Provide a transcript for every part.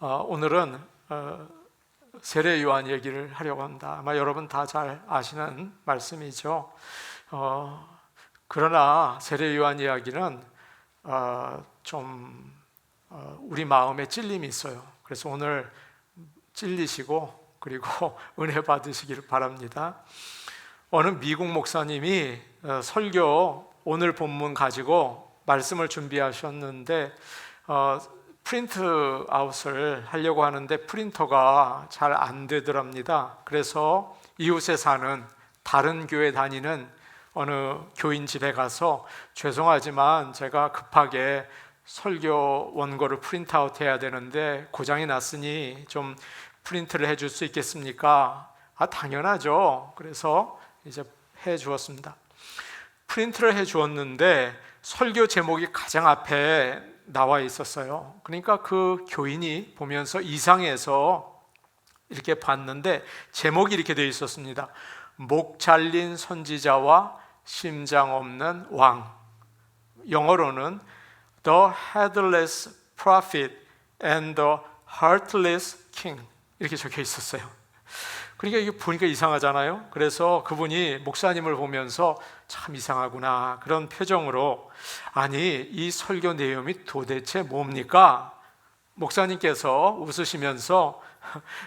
오늘은 세례 요한 얘기를 하려고 합니다. 아마 여러분 다 잘 아시는 말씀이죠. 그러나 세례 요한 이야기는 좀 우리 마음에 찔림이 있어요. 그래서 오늘 찔리시고 그리고 은혜 받으시기를 바랍니다. 어느 미국 목사님이 설교 오늘 본문 가지고 말씀을 준비하셨는데 프린트 아웃을 하려고 하는데 프린터가 잘 안 되더랍니다. 그래서 이웃에 사는 다른 교회 다니는 어느 교인 집에 가서 죄송하지만 제가 급하게 설교 원고를 프린트 아웃 해야 되는데 고장이 났으니 좀 프린트를 해줄 수 있겠습니까? 당연하죠. 그래서 이제 해 주었습니다. 프린트를 해 주었는데 설교 제목이 가장 앞에 나와 있었어요. 그러니까 그 교인이 보면서 이상해서 이렇게 봤는데 제목이 이렇게 되어 있었습니다. 목 잘린 선지자와 심장 없는 왕. 영어로는 The Headless Prophet and the Heartless King 이렇게 적혀 있었어요. 그러니까 이게 보니까 이상하잖아요. 그래서 그분이 목사님을 보면서 참 이상하구나 그런 표정으로 아니 이 설교 내용이 도대체 뭡니까? 목사님께서 웃으시면서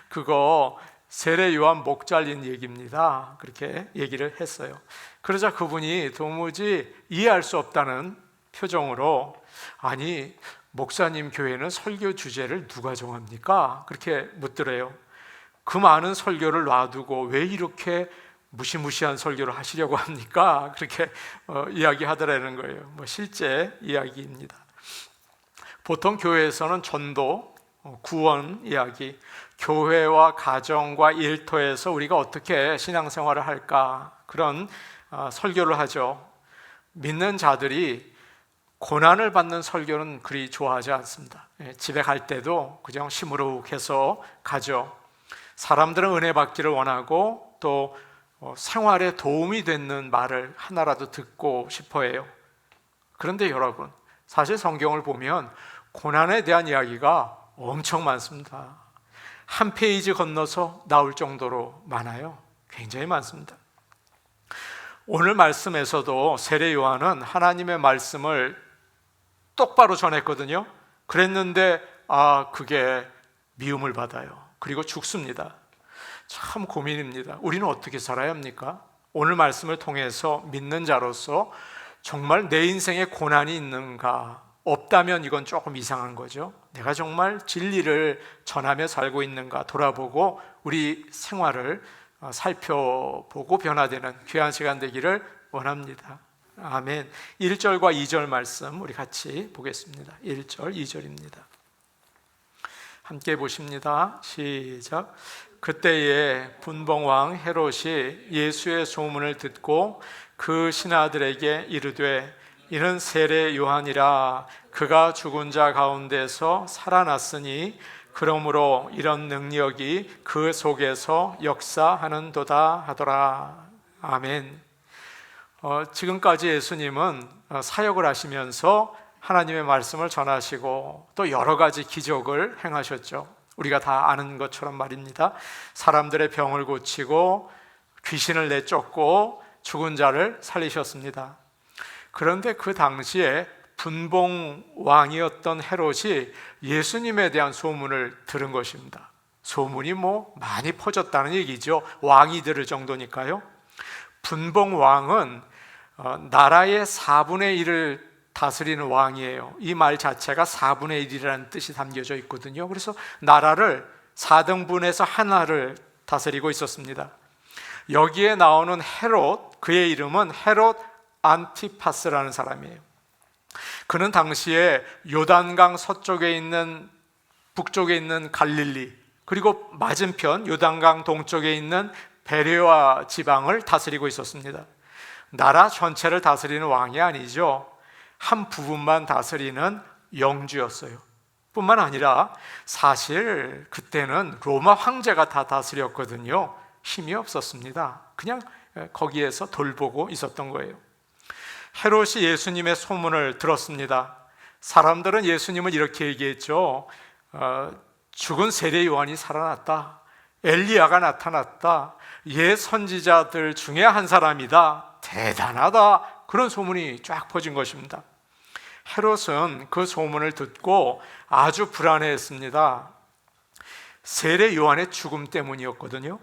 그거 세례 요한 목 잘린 얘기입니다. 그렇게 얘기를 했어요. 그러자 그분이 도무지 이해할 수 없다는 표정으로 아니 목사님 교회는 설교 주제를 누가 정합니까? 그렇게 묻더래요. 그 많은 설교를 놔두고 왜 이렇게 무시무시한 설교를 하시려고 합니까? 그렇게 이야기하더라는 거예요. 실제 이야기입니다. 보통 교회에서는 전도, 구원 이야기, 교회와 가정과 일터에서 우리가 어떻게 신앙생활을 할까 그런 설교를 하죠. 믿는 자들이 고난을 받는 설교는 그리 좋아하지 않습니다. 집에 갈 때도 그냥 시무룩해서 가죠. 사람들은 은혜 받기를 원하고 또 생활에 도움이 되는 말을 하나라도 듣고 싶어 해요. 그런데 여러분, 사실 성경을 보면 고난에 대한 이야기가 엄청 많습니다. 한 페이지 건너서 나올 정도로 많아요. 굉장히 많습니다. 오늘 말씀에서도 세례 요한은 하나님의 말씀을 똑바로 전했거든요. 그랬는데 그게 미움을 받아요. 그리고 죽습니다. 참 고민입니다. 우리는 어떻게 살아야 합니까? 오늘 말씀을 통해서 믿는 자로서 정말 내 인생에 고난이 있는가? 없다면 이건 조금 이상한 거죠. 내가 정말 진리를 전하며 살고 있는가 돌아보고 우리 생활을 살펴보고 변화되는 귀한 시간 되기를 원합니다. 아멘. 1절과 2절 말씀 우리 같이 보겠습니다. 1절, 2절입니다. 함께 보십니다. 시작. 그때에 분봉왕 헤롯이 예수의 소문을 듣고 그 신하들에게 이르되 이는 세례 요한이라 그가 죽은 자 가운데서 살아났으니 그러므로 이런 능력이 그 속에서 역사하는도다 하더라. 아멘. 지금까지 예수님은 사역을 하시면서 하나님의 말씀을 전하시고 또 여러 가지 기적을 행하셨죠. 우리가 다 아는 것처럼 말입니다. 사람들의 병을 고치고 귀신을 내쫓고 죽은 자를 살리셨습니다. 그런데 그 당시에 분봉 왕이었던 헤롯이 예수님에 대한 소문을 들은 것입니다. 소문이 많이 퍼졌다는 얘기죠. 왕이 들을 정도니까요. 분봉 왕은 나라의 4분의 1을 다스리는 왕이에요. 이 말 자체가 4분의 1이라는 뜻이 담겨져 있거든요. 그래서 나라를 4등분해서 하나를 다스리고 있었습니다. 여기에 나오는 헤롯, 그의 이름은 헤롯 안티파스라는 사람이에요. 그는 당시에 요단강 서쪽에 있는 북쪽에 있는 갈릴리 그리고 맞은편 요단강 동쪽에 있는 베레아 지방을 다스리고 있었습니다. 나라 전체를 다스리는 왕이 아니죠. 한 부분만 다스리는 영주였어요. 뿐만 아니라 사실 그때는 로마 황제가 다 다스렸거든요. 힘이 없었습니다. 그냥 거기에서 돌보고 있었던 거예요. 헤롯이 예수님의 소문을 들었습니다. 사람들은 예수님을 이렇게 얘기했죠. 죽은 세례 요한이 살아났다, 엘리야가 나타났다, 옛 선지자들 중에 한 사람이다, 대단하다, 그런 소문이 쫙 퍼진 것입니다. 헤롯은 그 소문을 듣고 아주 불안해했습니다. 세례 요한의 죽음 때문이었거든요.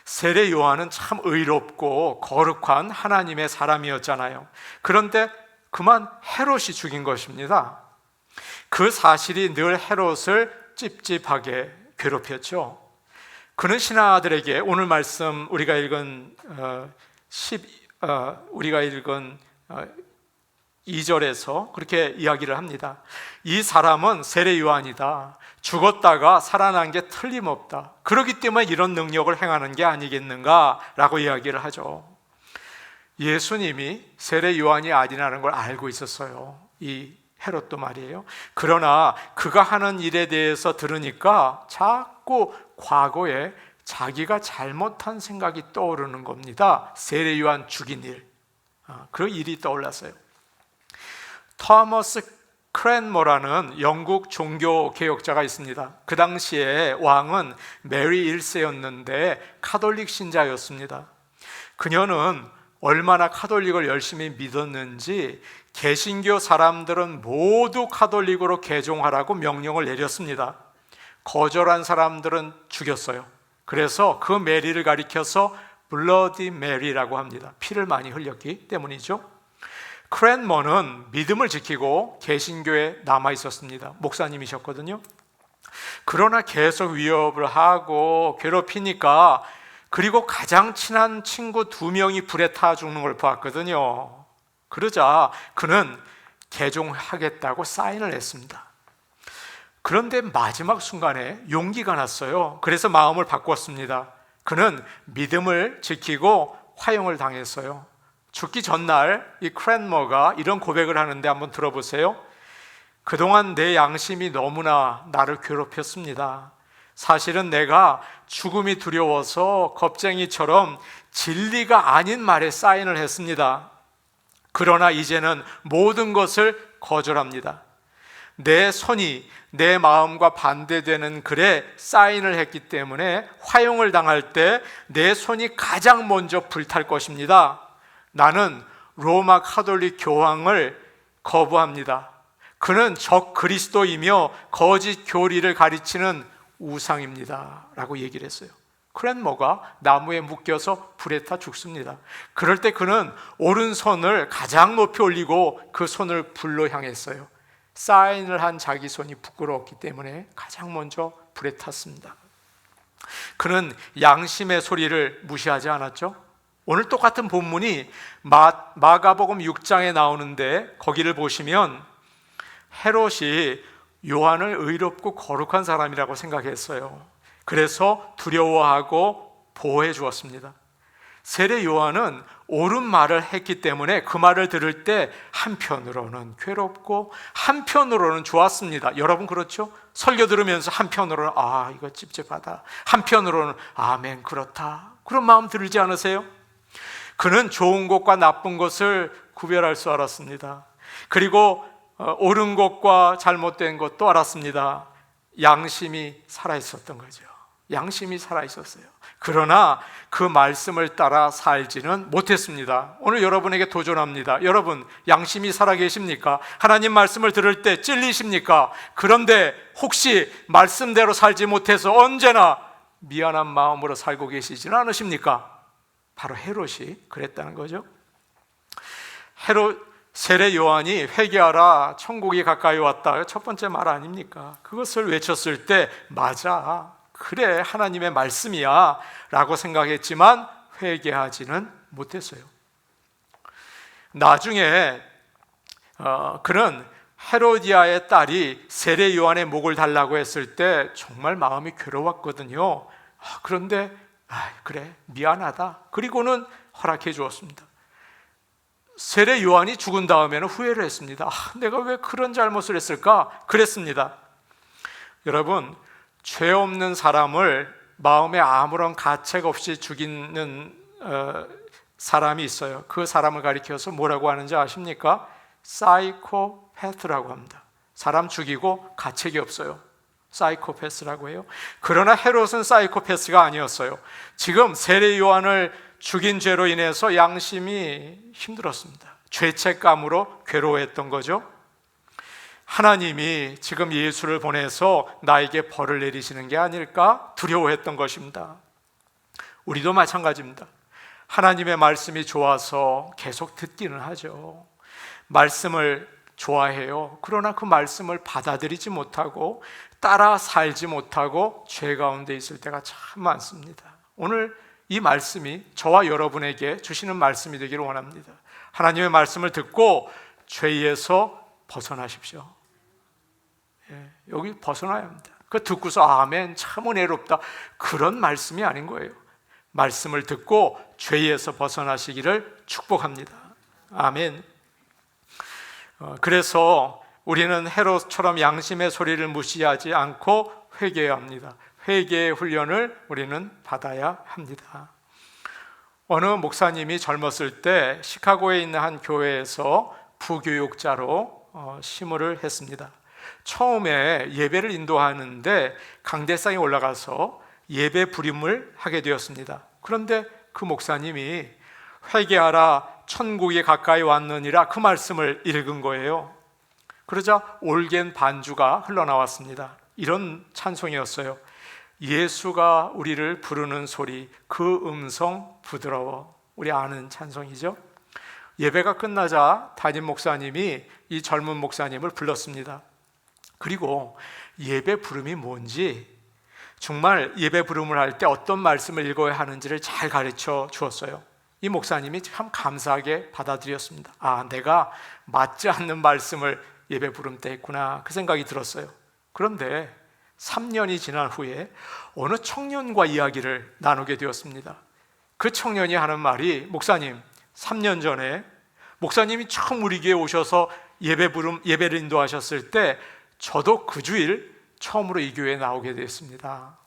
세례 요한은 참 의롭고 거룩한 하나님의 사람이었잖아요. 그런데 그만 헤롯이 죽인 것입니다. 그 사실이 늘 헤롯을 찝찝하게 괴롭혔죠. 그는 신하들에게 오늘 말씀 우리가 읽은 2절에서 그렇게 이야기를 합니다. 이 사람은 세례 요한이다. 죽었다가 살아난 게 틀림없다. 그렇기 때문에 이런 능력을 행하는 게 아니겠는가 라고 이야기를 하죠. 예수님이 세례 요한이 아니라는 걸 알고 있었어요, 이 헤롯도 말이에요. 그러나 그가 하는 일에 대해서 들으니까 자꾸 과거에 자기가 잘못한 생각이 떠오르는 겁니다. 세례 요한 죽인 일, 그 일이 떠올랐어요. 토머스 크랜머라는 영국 종교 개혁자가 있습니다. 그 당시에 왕은 메리 1세였는데 카톨릭 신자였습니다. 그녀는 얼마나 카톨릭을 열심히 믿었는지 개신교 사람들은 모두 카톨릭으로 개종하라고 명령을 내렸습니다. 거절한 사람들은 죽였어요. 그래서 그 메리를 가리켜서 블러디 메리라고 합니다. 피를 많이 흘렸기 때문이죠. 크랜머는 믿음을 지키고 개신교에 남아 있었습니다. 목사님이셨거든요. 그러나 계속 위협을 하고 괴롭히니까, 그리고 가장 친한 친구 2명이 불에 타 죽는 걸 보았거든요. 그러자 그는 개종하겠다고 사인을 했습니다. 그런데 마지막 순간에 용기가 났어요. 그래서 마음을 바꿨습니다. 그는 믿음을 지키고 화형을 당했어요. 죽기 전날 이 크랜머가 이런 고백을 하는데 한번 들어보세요. 그동안 내 양심이 너무나 나를 괴롭혔습니다. 사실은 내가 죽음이 두려워서 겁쟁이처럼 진리가 아닌 말에 사인을 했습니다. 그러나 이제는 모든 것을 거절합니다. 내 손이 내 마음과 반대되는 글에 사인을 했기 때문에 화형을 당할 때 내 손이 가장 먼저 불탈 것입니다. 나는 로마 카톨릭 교황을 거부합니다. 그는 적 그리스도이며 거짓 교리를 가르치는 우상입니다 라고 얘기를 했어요. 크랜머가 나무에 묶여서 불에 타 죽습니다. 그럴 때 그는 오른손을 가장 높이 올리고 그 손을 불로 향했어요. 사인을 한 자기 손이 부끄러웠기 때문에 가장 먼저 불에 탔습니다. 그는 양심의 소리를 무시하지 않았죠. 오늘 똑같은 본문이 마가복음 6장에 나오는데, 거기를 보시면 헤롯이 요한을 의롭고 거룩한 사람이라고 생각했어요. 그래서 두려워하고 보호해 주었습니다. 세례 요한은 옳은 말을 했기 때문에 그 말을 들을 때 한편으로는 괴롭고 한편으로는 좋았습니다. 여러분 그렇죠? 설교 들으면서 한편으로는 이거 찝찝하다, 한편으로는 아멘 그렇다, 그런 마음 들지 않으세요? 그는 좋은 것과 나쁜 것을 구별할 수 알았습니다. 그리고 옳은 것과 잘못된 것도 알았습니다. 양심이 살아있었던 거죠. 양심이 살아있었어요. 그러나 그 말씀을 따라 살지는 못했습니다. 오늘 여러분에게 도전합니다. 여러분 양심이 살아계십니까? 하나님 말씀을 들을 때 찔리십니까? 그런데 혹시 말씀대로 살지 못해서 언제나 미안한 마음으로 살고 계시지는 않으십니까? 바로 헤롯이 그랬다는 거죠. 헤롯 세례 요한이 회개하라, 천국이 가까이 왔다, 첫 번째 말 아닙니까? 그것을 외쳤을 때 맞아, 그래 하나님의 말씀이야 라고 생각했지만 회개하지는 못했어요. 나중에 그는 헤로디아의 딸이 세례 요한의 목을 달라고 했을 때 정말 마음이 괴로웠거든요. 그런데 그래 미안하다, 그리고는 허락해 주었습니다. 세례 요한이 죽은 다음에는 후회를 했습니다. 내가 왜 그런 잘못을 했을까? 그랬습니다. 여러분, 죄 없는 사람을 마음에 아무런 가책 없이 죽이는 사람이 있어요. 그 사람을 가리켜서 뭐라고 하는지 아십니까? 사이코패스라고 합니다. 사람 죽이고 가책이 없어요. 사이코패스라고 해요. 그러나 헤롯은 사이코패스가 아니었어요. 지금 세례 요한을 죽인 죄로 인해서 양심이 힘들었습니다. 죄책감으로 괴로워했던 거죠. 하나님이 지금 예수를 보내서 나에게 벌을 내리시는 게 아닐까 두려워했던 것입니다. 우리도 마찬가지입니다. 하나님의 말씀이 좋아서 계속 듣기는 하죠. 말씀을 좋아해요. 그러나 그 말씀을 받아들이지 못하고 따라 살지 못하고 죄 가운데 있을 때가 참 많습니다. 오늘 이 말씀이 저와 여러분에게 주시는 말씀이 되기를 원합니다. 하나님의 말씀을 듣고 죄에서 벗어나십시오. 여기 벗어나야 합니다. 그 듣고서 아멘 참 은혜롭다 그런 말씀이 아닌 거예요. 말씀을 듣고 죄에서 벗어나시기를 축복합니다. 아멘. 그래서 우리는 헤롯처럼 양심의 소리를 무시하지 않고 회개해야 합니다. 회개의 훈련을 우리는 받아야 합니다. 어느 목사님이 젊었을 때 시카고에 있는 한 교회에서 부교육자로 심호를 했습니다. 처음에 예배를 인도하는데 강대상에 올라가서 예배 부림을 하게 되었습니다. 그런데 그 목사님이 회개하라 천국이 가까이 왔느니라 그 말씀을 읽은 거예요. 그러자 올겐 반주가 흘러나왔습니다. 이런 찬송이었어요. 예수가 우리를 부르는 소리 그 음성 부드러워. 우리 아는 찬송이죠. 예배가 끝나자 담임 목사님이 이 젊은 목사님을 불렀습니다. 그리고 예배 부름이 뭔지 정말 예배 부름을 할 때 어떤 말씀을 읽어야 하는지를 잘 가르쳐 주었어요. 이 목사님이 참 감사하게 받아들였습니다. 아, 내가 맞지 않는 말씀을 예배 부름 때 했구나 그 생각이 들었어요. 그런데 3년이 지난 후에 어느 청년과 이야기를 나누게 되었습니다. 그 청년이 하는 말이 목사님 3년 전에 목사님이 처음 우리 교회에 오셔서 예배를 인도하셨을 때 저도 그 주일 처음으로 이 교회에 나오게 됐습니다.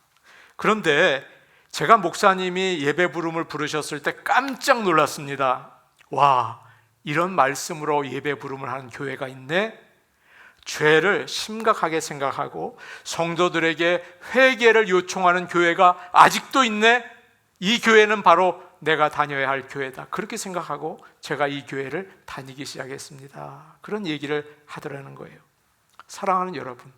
그런데 제가 목사님이 예배 부름을 부르셨을 때 깜짝 놀랐습니다. 와, 이런 말씀으로 예배 부름을 하는 교회가 있네. 죄를 심각하게 생각하고 성도들에게 회개를 요청하는 교회가 아직도 있네. 이 교회는 바로 내가 다녀야 할 교회다. 그렇게 생각하고 제가 이 교회를 다니기 시작했습니다. 그런 얘기를 하더라는 거예요. 사랑하는 여러분,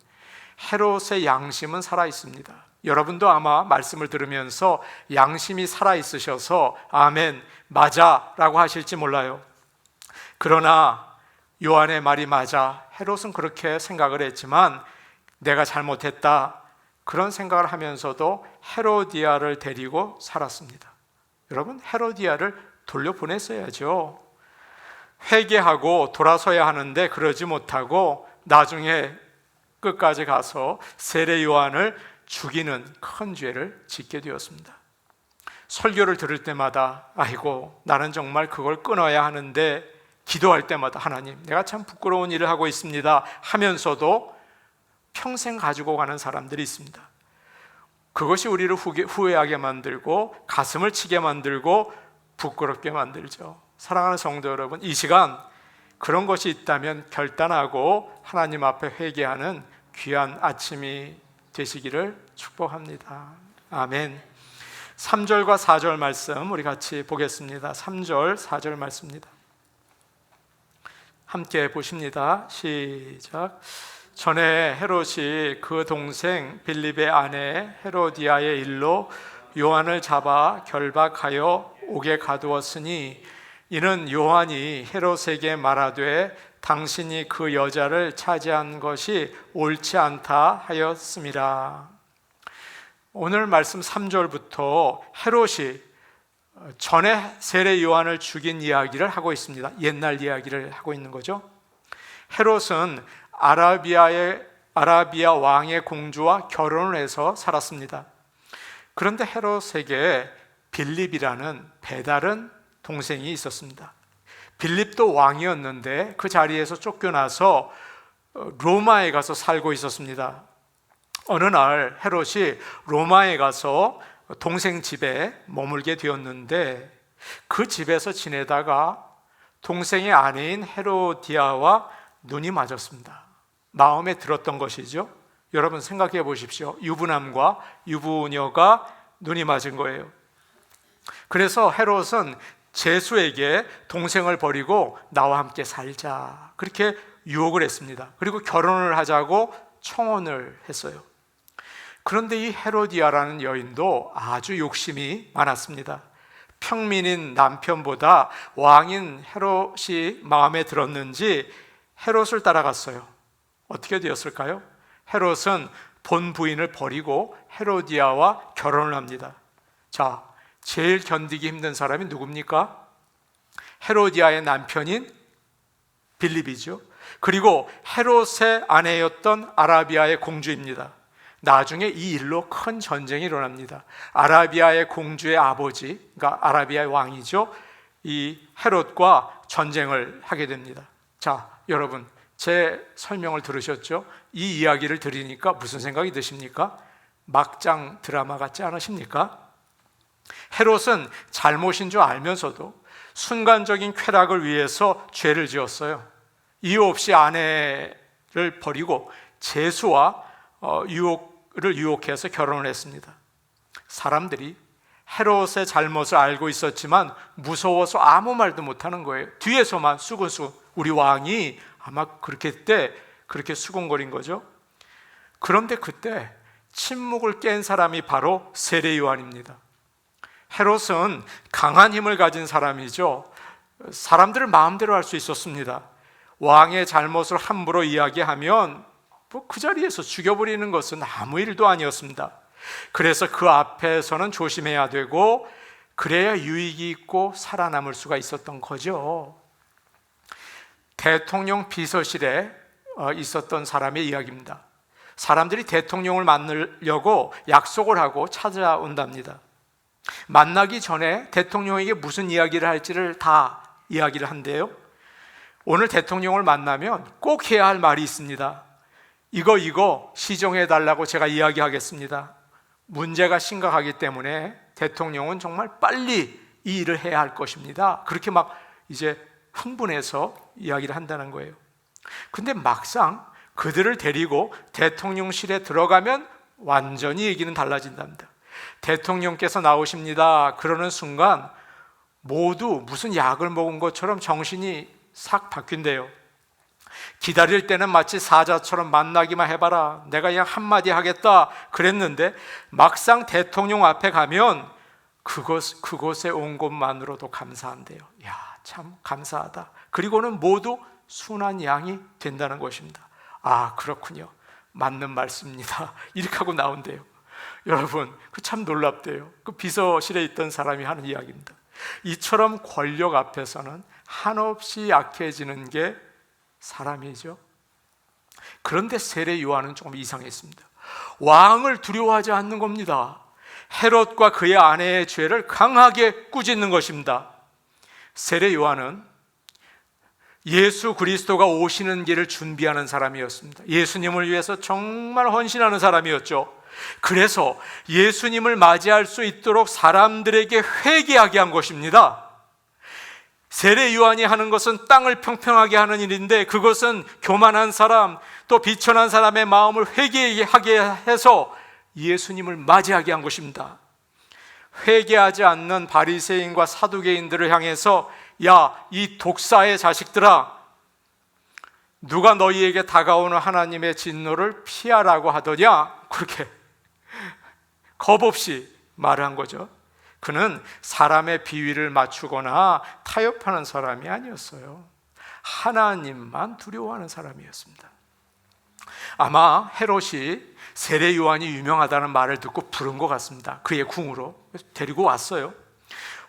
헤롯의 양심은 살아있습니다. 여러분도 아마 말씀을 들으면서 양심이 살아있으셔서 아멘, 맞아 라고 하실지 몰라요. 그러나 요한의 말이 맞아. 헤롯은 그렇게 생각을 했지만 내가 잘못했다 그런 생각을 하면서도 헤로디아를 데리고 살았습니다. 여러분, 헤로디아를 돌려보냈어야죠. 회개하고 돌아서야 하는데 그러지 못하고 나중에 끝까지 가서 세례 요한을 죽이는 큰 죄를 짓게 되었습니다. 설교를 들을 때마다 아이고 나는 정말 그걸 끊어야 하는데 기도할 때마다 하나님 내가 참 부끄러운 일을 하고 있습니다 하면서도 평생 가지고 가는 사람들이 있습니다. 그것이 우리를 후회하게 만들고 가슴을 치게 만들고 부끄럽게 만들죠. 사랑하는 성도 여러분, 이 시간 그런 것이 있다면 결단하고 하나님 앞에 회개하는 귀한 아침이 되시기를 축복합니다. 아멘. 3절과 4절 말씀 우리 같이 보겠습니다. 3절, 4절 말씀입니다. 함께 보십니다. 시작. 전에 헤롯이 그 동생 빌립의 아내 헤로디아의 일로 요한을 잡아 결박하여 옥에 가두었으니 이는 요한이 헤롯에게 말하되 당신이 그 여자를 차지한 것이 옳지 않다 하였음이라. 오늘 말씀 3절부터 헤롯이 전에 세례 요한을 죽인 이야기를 하고 있습니다. 옛날 이야기를 하고 있는 거죠. 헤롯은 아라비아 왕의 공주와 결혼을 해서 살았습니다. 그런데 헤롯에게 빌립이라는 배다른 동생이 있었습니다. 빌립도 왕이었는데 그 자리에서 쫓겨나서 로마에 가서 살고 있었습니다. 어느 날 헤롯이 로마에 가서 동생 집에 머물게 되었는데 그 집에서 지내다가 동생의 아내인 헤로디아와 눈이 맞았습니다. 마음에 들었던 것이죠. 여러분 생각해 보십시오. 유부남과 유부녀가 눈이 맞은 거예요. 그래서 헤롯은 제수에게 동생을 버리고 나와 함께 살자, 그렇게 유혹을 했습니다. 그리고 결혼을 하자고 청혼을 했어요. 그런데 이 헤로디아라는 여인도 아주 욕심이 많았습니다. 평민인 남편보다 왕인 헤롯이 마음에 들었는지 헤롯을 따라갔어요. 어떻게 되었을까요? 헤롯은 본 부인을 버리고 헤로디아와 결혼을 합니다. 자, 제일 견디기 힘든 사람이 누굽니까? 헤로디아의 남편인 빌립이죠. 그리고 헤롯의 아내였던 아라비아의 공주입니다. 나중에 이 일로 큰 전쟁이 일어납니다. 아라비아의 공주의 아버지, 그러니까 아라비아의 왕이죠, 이 헤롯과 전쟁을 하게 됩니다. 자, 여러분, 제 설명을 들으셨죠? 이 이야기를 들으니까 무슨 생각이 드십니까? 막장 드라마 같지 않으십니까? 헤롯은 잘못인 줄 알면서도 순간적인 쾌락을 위해서 죄를 지었어요. 이유 없이 아내를 버리고 제수와 유혹을 유혹해서 결혼을 했습니다. 사람들이 헤롯의 잘못을 알고 있었지만 무서워서 아무 말도 못하는 거예요. 뒤에서만 수근수근, 우리 왕이 아마 그렇게 수군거린 거죠. 그런데 그때 침묵을 깬 사람이 바로 세례 요한입니다. 헤롯은 강한 힘을 가진 사람이죠. 사람들을 마음대로 할 수 있었습니다. 왕의 잘못을 함부로 이야기하면 그 자리에서 죽여버리는 것은 아무 일도 아니었습니다. 그래서 그 앞에서는 조심해야 되고, 그래야 유익이 있고 살아남을 수가 있었던 거죠. 대통령 비서실에 있었던 사람의 이야기입니다. 사람들이 대통령을 만나려고 약속을 하고 찾아온답니다. 만나기 전에 대통령에게 무슨 이야기를 할지를 다 이야기를 한대요. 오늘 대통령을 만나면 꼭 해야 할 말이 있습니다. 이거 시정해 달라고 제가 이야기하겠습니다. 문제가 심각하기 때문에 대통령은 정말 빨리 이 일을 해야 할 것입니다. 그렇게 막 이제 흥분해서 이야기를 한다는 거예요. 근데 막상 그들을 데리고 대통령실에 들어가면 완전히 얘기는 달라진답니다. 대통령께서 나오십니다. 그러는 순간 모두 무슨 약을 먹은 것처럼 정신이 싹 바뀐대요. 기다릴 때는 마치 사자처럼 만나기만 해봐라, 내가 그냥 한마디 하겠다 그랬는데, 막상 대통령 앞에 가면 그곳에 온 것만으로도 감사한대요. 야, 참 감사하다. 그리고는 모두 순한 양이 된다는 것입니다. 아, 그렇군요, 맞는 말씀입니다. 이렇게 하고 나온대요. 여러분, 그 참 놀랍대요. 그 비서실에 있던 사람이 하는 이야기입니다. 이처럼 권력 앞에서는 한없이 약해지는 게 사람이죠. 그런데 세례 요한은 조금 이상했습니다. 왕을 두려워하지 않는 겁니다. 헤롯과 그의 아내의 죄를 강하게 꾸짖는 것입니다. 세례 요한은 예수 그리스도가 오시는 길을 준비하는 사람이었습니다. 예수님을 위해서 정말 헌신하는 사람이었죠. 그래서 예수님을 맞이할 수 있도록 사람들에게 회개하게 한 것입니다. 세례 요한이 하는 것은 땅을 평평하게 하는 일인데, 그것은 교만한 사람, 또 비천한 사람의 마음을 회개하게 해서 예수님을 맞이하게 한 것입니다. 회개하지 않는 바리새인과 사두개인들을 향해서, 야, 이 독사의 자식들아, 누가 너희에게 다가오는 하나님의 진노를 피하라고 하더냐, 그렇게 겁 없이 말을 한 거죠. 그는 사람의 비위를 맞추거나 타협하는 사람이 아니었어요. 하나님만 두려워하는 사람이었습니다. 아마 헤롯이 세례 요한이 유명하다는 말을 듣고 부른 것 같습니다. 그의 궁으로 데리고 왔어요.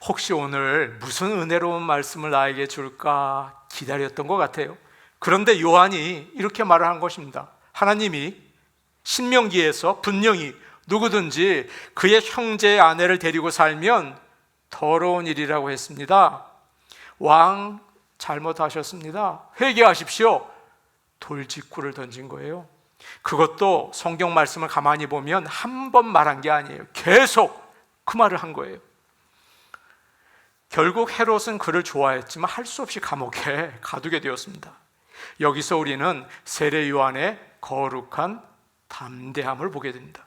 혹시 오늘 무슨 은혜로운 말씀을 나에게 줄까 기다렸던 것 같아요. 그런데 요한이 이렇게 말을 한 것입니다. 하나님이 신명기에서 분명히 누구든지 그의 형제의 아내를 데리고 살면 더러운 일이라고 했습니다. 왕 잘못하셨습니다. 회개하십시오. 돌직구를 던진 거예요. 그것도 성경 말씀을 가만히 보면 한 번 말한 게 아니에요. 계속 그 말을 한 거예요. 결국 헤롯은 그를 좋아했지만 할 수 없이 감옥에 가두게 되었습니다. 여기서 우리는 세례 요한의 거룩한 담대함을 보게 됩니다.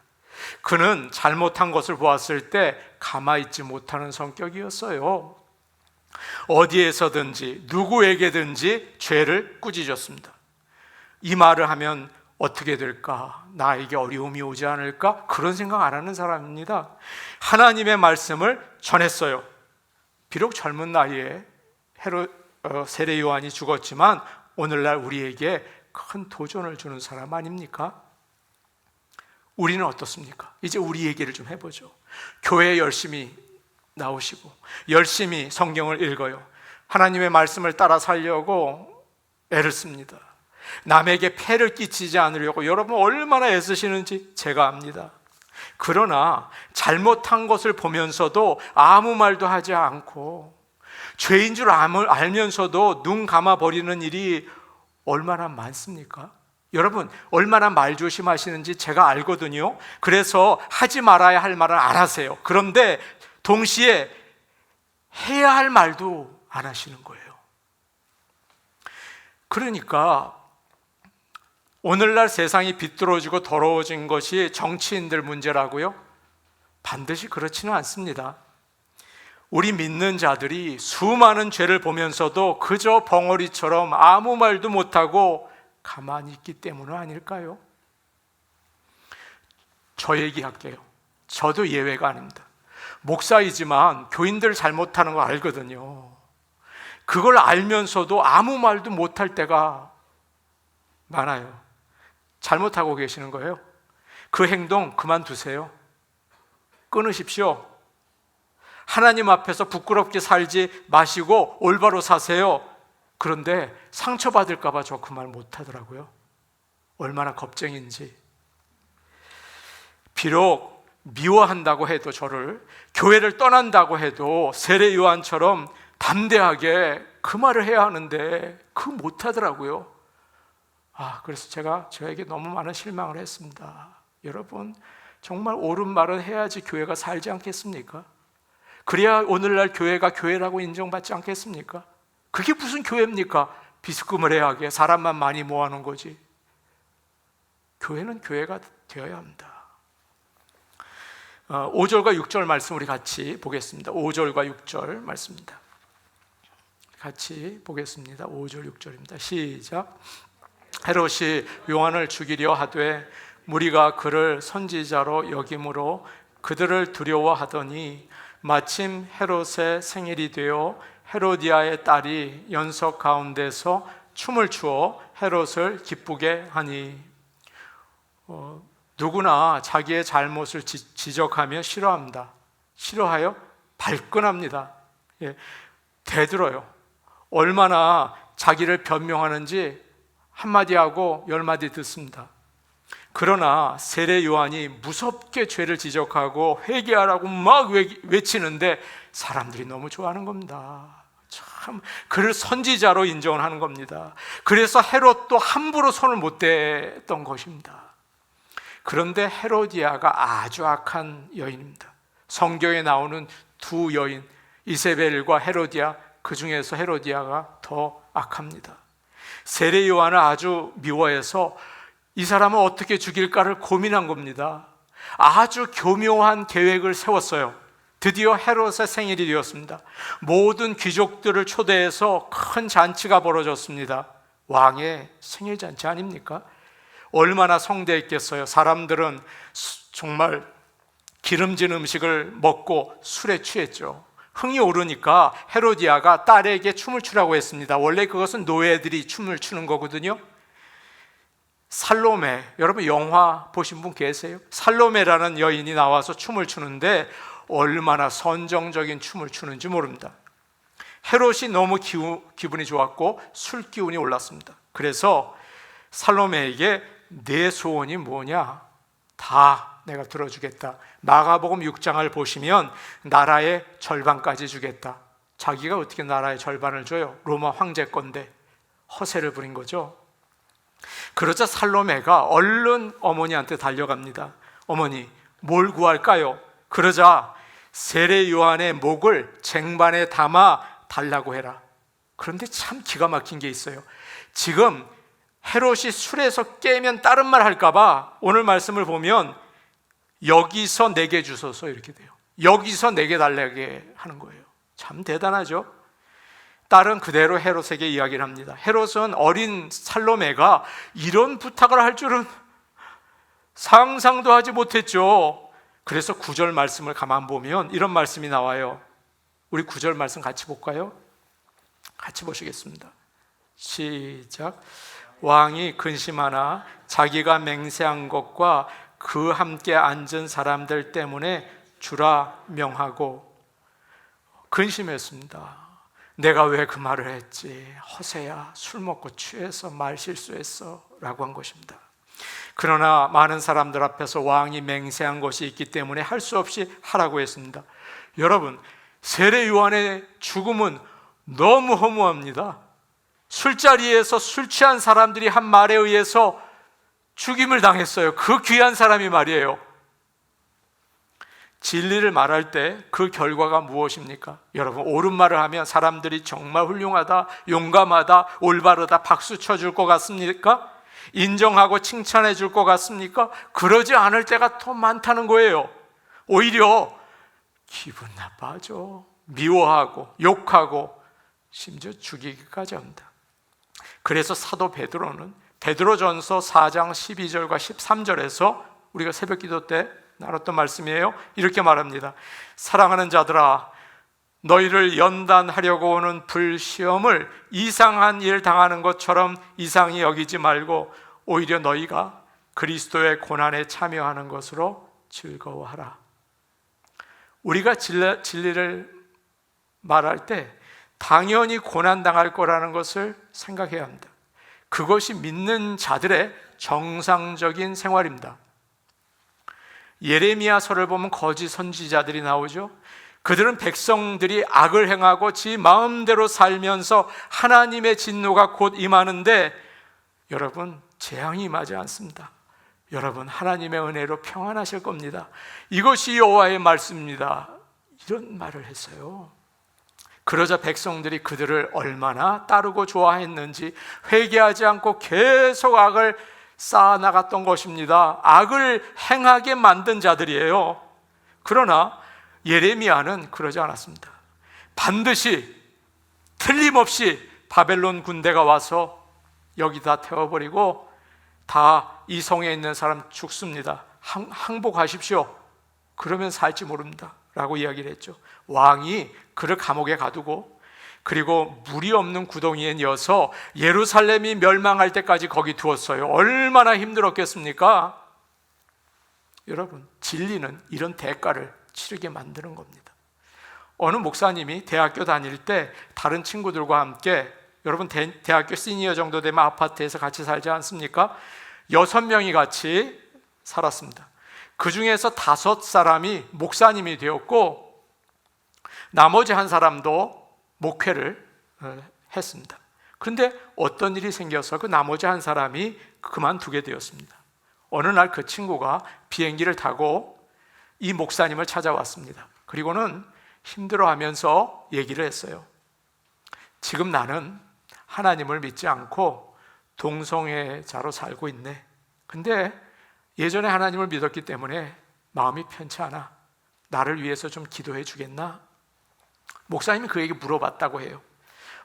그는 잘못한 것을 보았을 때 가만히 있지 못하는 성격이었어요. 어디에서든지 누구에게든지 죄를 꾸짖었습니다. 이 말을 하면 어떻게 될까? 나에게 어려움이 오지 않을까? 그런 생각 안 하는 사람입니다. 하나님의 말씀을 전했어요. 비록 젊은 나이에 세례 요한이 죽었지만 오늘날 우리에게 큰 도전을 주는 사람 아닙니까? 우리는 어떻습니까? 이제 우리 얘기를 좀 해보죠. 교회에 열심히 나오시고 열심히 성경을 읽어요. 하나님의 말씀을 따라 살려고 애를 씁니다. 남에게 폐를 끼치지 않으려고 여러분 얼마나 애쓰시는지 제가 압니다. 그러나 잘못한 것을 보면서도 아무 말도 하지 않고 죄인 줄 알면서도 눈 감아버리는 일이 얼마나 많습니까? 여러분 얼마나 말 조심하시는지 제가 알거든요. 그래서 하지 말아야 할 말은 안 하세요. 그런데 동시에 해야 할 말도 안 하시는 거예요. 그러니까 오늘날 세상이 비뚤어지고 더러워진 것이 정치인들 문제라고요? 반드시 그렇지는 않습니다. 우리 믿는 자들이 수많은 죄를 보면서도 그저 벙어리처럼 아무 말도 못하고 가만히 있기 때문은 아닐까요? 저 얘기할게요. 저도 예외가 아닙니다. 목사이지만 교인들 잘못하는 거 알거든요. 그걸 알면서도 아무 말도 못할 때가 많아요. 잘못하고 계시는 거예요. 그 행동 그만두세요. 끊으십시오. 하나님 앞에서 부끄럽게 살지 마시고 올바로 사세요. 그런데 상처받을까 봐 저 그 말 못하더라고요. 얼마나 겁쟁인지. 비록 미워한다고 해도 저를 교회를 떠난다고 해도 세례 요한처럼 담대하게 그 말을 해야 하는데 그 못하더라고요. 그래서 제가 저에게 너무 많은 실망을 했습니다. 여러분 정말 옳은 말은 해야지 교회가 살지 않겠습니까? 그래야 오늘날 교회가 교회라고 인정받지 않겠습니까? 그게 무슨 교회입니까? 비스무리하게 사람만 많이 모아놓은 거지. 교회는 교회가 되어야 합니다. 5절과 6절 말씀 우리 같이 보겠습니다. 5절과 6절 말씀입니다. 같이 보겠습니다. 5절 6절입니다. 시작. 헤롯이 요한을 죽이려 하되 무리가 그를 선지자로 여김으로 그들을 두려워하더니 마침 헤롯의 생일이 되어 헤로디아의 딸이 연석 가운데서 춤을 추어 헤롯을 기쁘게 하니. 누구나 자기의 잘못을 지적하며 싫어합니다. 싫어하여 발끈합니다. 대들어요. 얼마나 자기를 변명하는지 한마디 하고 10마디 듣습니다. 그러나 세례 요한이 무섭게 죄를 지적하고 회개하라고 막 외치는데 사람들이 너무 좋아하는 겁니다. 참 그를 선지자로 인정을 하는 겁니다. 그래서 헤롯도 함부로 손을 못 댔던 것입니다. 그런데 헤로디아가 아주 악한 여인입니다. 성경에 나오는 두 여인 이세벨과 헤로디아, 그 중에서 헤로디아가 더 악합니다. 세례 요한을 아주 미워해서 이 사람을 어떻게 죽일까를 고민한 겁니다. 아주 교묘한 계획을 세웠어요. 드디어 헤롯의 생일이 되었습니다. 모든 귀족들을 초대해서 큰 잔치가 벌어졌습니다. 왕의 생일 잔치 아닙니까? 얼마나 성대했겠어요. 사람들은 정말 기름진 음식을 먹고 술에 취했죠. 흥이 오르니까 헤로디아가 딸에게 춤을 추라고 했습니다. 원래 그것은 노예들이 춤을 추는 거거든요. 살로메, 여러분 영화 보신 분 계세요? 살로메라는 여인이 나와서 춤을 추는데 얼마나 선정적인 춤을 추는지 모릅니다. 헤롯이 너무 기분이 좋았고 술 기운이 올랐습니다. 그래서 살로메에게 내 소원이 뭐냐? 다 내가 들어주겠다. 마가복음 6장을 보시면 나라의 절반까지 주겠다. 자기가 어떻게 나라의 절반을 줘요? 로마 황제 건데 허세를 부린 거죠. 그러자 살로메가 얼른 어머니한테 달려갑니다. 어머니, 뭘 구할까요? 그러자 세례 요한의 목을 쟁반에 담아 달라고 해라. 그런데 참 기가 막힌 게 있어요. 지금 헤롯이 술에서 깨면 다른 말 할까봐 오늘 말씀을 보면 여기서 내게 주소서 이렇게 돼요. 여기서 내게 달라게 하는 거예요. 참 대단하죠. 딸은 그대로 헤롯에게 이야기를 합니다. 헤롯은 어린 살로메가 이런 부탁을 할 줄은 상상도 하지 못했죠. 그래서 9절 말씀을 가만 보면 이런 말씀이 나와요. 우리 9절 말씀 같이 볼까요? 같이 보시겠습니다. 시작. 왕이 근심하나 자기가 맹세한 것과 그 함께 앉은 사람들 때문에 주라 명하고, 근심했습니다. 내가 왜 그 말을 했지? 허세야, 술 먹고 취해서 말 실수했어 라고 한 것입니다. 그러나 많은 사람들 앞에서 왕이 맹세한 것이 있기 때문에 할 수 없이 하라고 했습니다. 여러분, 세례 요한의 죽음은 너무 허무합니다. 술자리에서 술 취한 사람들이 한 말에 의해서 죽임을 당했어요. 그 귀한 사람이 말이에요. 진리를 말할 때 그 결과가 무엇입니까? 여러분, 옳은 말을 하면 사람들이 정말 훌륭하다, 용감하다, 올바르다 박수 쳐줄 것 같습니까? 인정하고 칭찬해 줄 것 같습니까? 그러지 않을 때가 더 많다는 거예요. 오히려 기분 나빠져, 미워하고 욕하고 심지어 죽이기까지 합니다. 그래서 사도 베드로는 베드로전서 4장 12절과 13절에서 우리가 새벽기도 때 나눴던 말씀이에요. 이렇게 말합니다. 사랑하는 자들아, 너희를 연단하려고 오는 불시험을 이상한 일 당하는 것처럼 이상히 여기지 말고 오히려 너희가 그리스도의 고난에 참여하는 것으로 즐거워하라. 우리가 진리를 말할 때 당연히 고난당할 거라는 것을 생각해야 합니다. 그것이 믿는 자들의 정상적인 생활입니다. 예레미야서를 보면 거짓 선지자들이 나오죠. 그들은 백성들이 악을 행하고 지 마음대로 살면서 하나님의 진노가 곧 임하는데, 여러분, 재앙이 임하지 않습니다. 여러분, 하나님의 은혜로 평안하실 겁니다. 이것이 여호와의 말씀입니다. 이런 말을 했어요. 그러자 백성들이 그들을 얼마나 따르고 좋아했는지 회개하지 않고 계속 악을 쌓아나갔던 것입니다. 악을 행하게 만든 자들이에요. 그러나 예레미야는 그러지 않았습니다. 반드시 틀림없이 바벨론 군대가 와서 여기다 태워버리고 다 이 성에 있는 사람 죽습니다. 항복하십시오. 그러면 살지 모릅니다 라고 이야기를 했죠. 왕이 그를 감옥에 가두고, 그리고 물이 없는 구덩이에 이어서 예루살렘이 멸망할 때까지 거기 두었어요. 얼마나 힘들었겠습니까? 여러분, 진리는 이런 대가를 치르게 만드는 겁니다. 어느 목사님이 대학교 다닐 때 다른 친구들과 함께, 여러분 대학교 시니어 정도 되면 아파트에서 같이 살지 않습니까? 6명이 같이 살았습니다. 그 중에서 5사람이 목사님이 되었고 나머지 한 사람도 목회를 했습니다. 그런데 어떤 일이 생겨서 그 나머지 한 사람이 그만두게 되었습니다. 어느 날 그 친구가 비행기를 타고 이 목사님을 찾아왔습니다. 그리고는 힘들어하면서 얘기를 했어요. 지금 나는 하나님을 믿지 않고 동성애자로 살고 있네. 근데 예전에 하나님을 믿었기 때문에 마음이 편치 않아. 나를 위해서 좀 기도해 주겠나? 목사님이 그에게 물어봤다고 해요.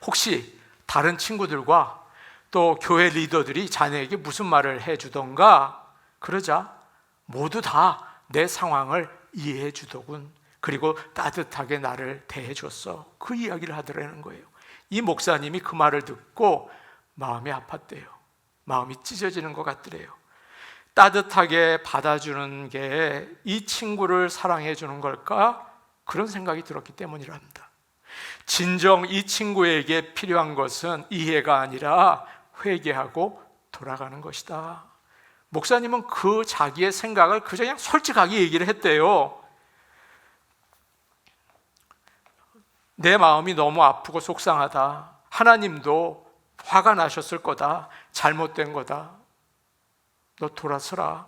혹시 다른 친구들과 또 교회 리더들이 자네에게 무슨 말을 해주던가? 그러자 모두 다 내 상황을 이해해 주더군. 그리고 따뜻하게 나를 대해 줬어. 그 이야기를 하더라는 거예요. 이 목사님이 그 말을 듣고 마음이 아팠대요. 마음이 찢어지는 것 같더래요. 따뜻하게 받아주는 게 이 친구를 사랑해 주는 걸까? 그런 생각이 들었기 때문이랍니다. 진정 이 친구에게 필요한 것은 이해가 아니라 회개하고 돌아가는 것이다. 목사님은 그 자기의 생각을 그냥 솔직하게 얘기를 했대요. 내 마음이 너무 아프고 속상하다. 하나님도 화가 나셨을 거다. 잘못된 거다. 너 돌아서라.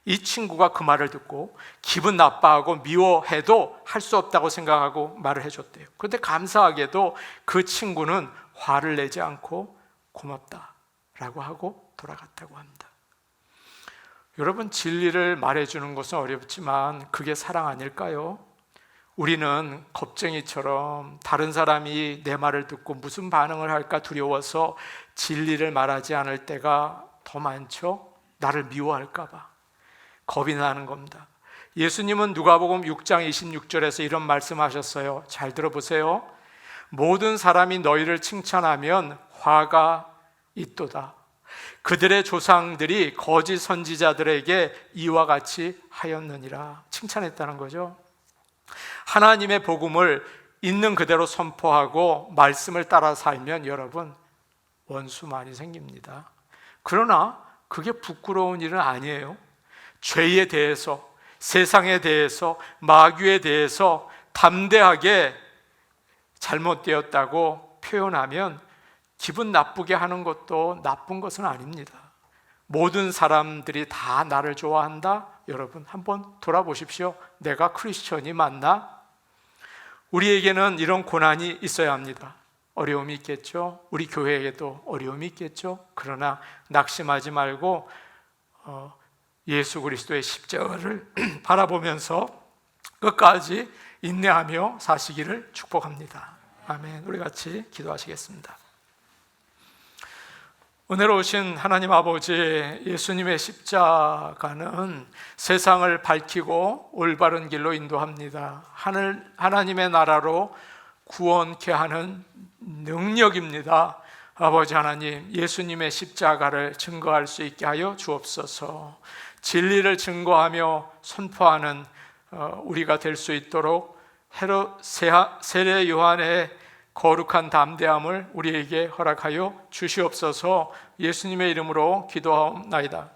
이 친구가 그 말을 듣고 기분 나빠하고 미워해도 할 수 없다고 생각하고 말을 해줬대요. 그런데 감사하게도 그 친구는 화를 내지 않고 고맙다 라고 하고 돌아갔다고 합니다. 여러분, 진리를 말해주는 것은 어렵지만 그게 사랑 아닐까요? 우리는 겁쟁이처럼 다른 사람이 내 말을 듣고 무슨 반응을 할까 두려워서 진리를 말하지 않을 때가 더 많죠. 나를 미워할까 봐 겁이 나는 겁니다. 예수님은 누가복음 6장 26절에서 이런 말씀하셨어요. 잘 들어보세요. 모든 사람이 너희를 칭찬하면 화가 있도다. 그들의 조상들이 거짓 선지자들에게 이와 같이 하였느니라. 칭찬했다는 거죠. 하나님의 복음을 있는 그대로 선포하고 말씀을 따라 살면 여러분, 원수 많이 생깁니다. 그러나 그게 부끄러운 일은 아니에요. 죄에 대해서, 세상에 대해서, 마귀에 대해서 담대하게 잘못되었다고 표현하면 기분 나쁘게 하는 것도 나쁜 것은 아닙니다. 모든 사람들이 다 나를 좋아한다? 여러분, 한번 돌아보십시오. 내가 크리스천이 맞나? 우리에게는 이런 고난이 있어야 합니다. 어려움이 있겠죠. 우리 교회에도 어려움이 있겠죠. 그러나 낙심하지 말고 예수 그리스도의 십자가를 바라보면서 끝까지 인내하며 사시기를 축복합니다. 아멘. 우리 같이 기도하시겠습니다. 은혜로우신 하나님 아버지, 예수님의 십자가는 세상을 밝히고 올바른 길로 인도합니다. 하나님의 나라로 구원케 하는 능력입니다. 아버지 하나님, 예수님의 십자가를 증거할 수 있게 하여 주옵소서. 진리를 증거하며 선포하는 우리가 될 수 있도록 세례 요한의 거룩한 담대함을 우리에게 허락하여 주시옵소서. 예수님의 이름으로 기도하옵나이다.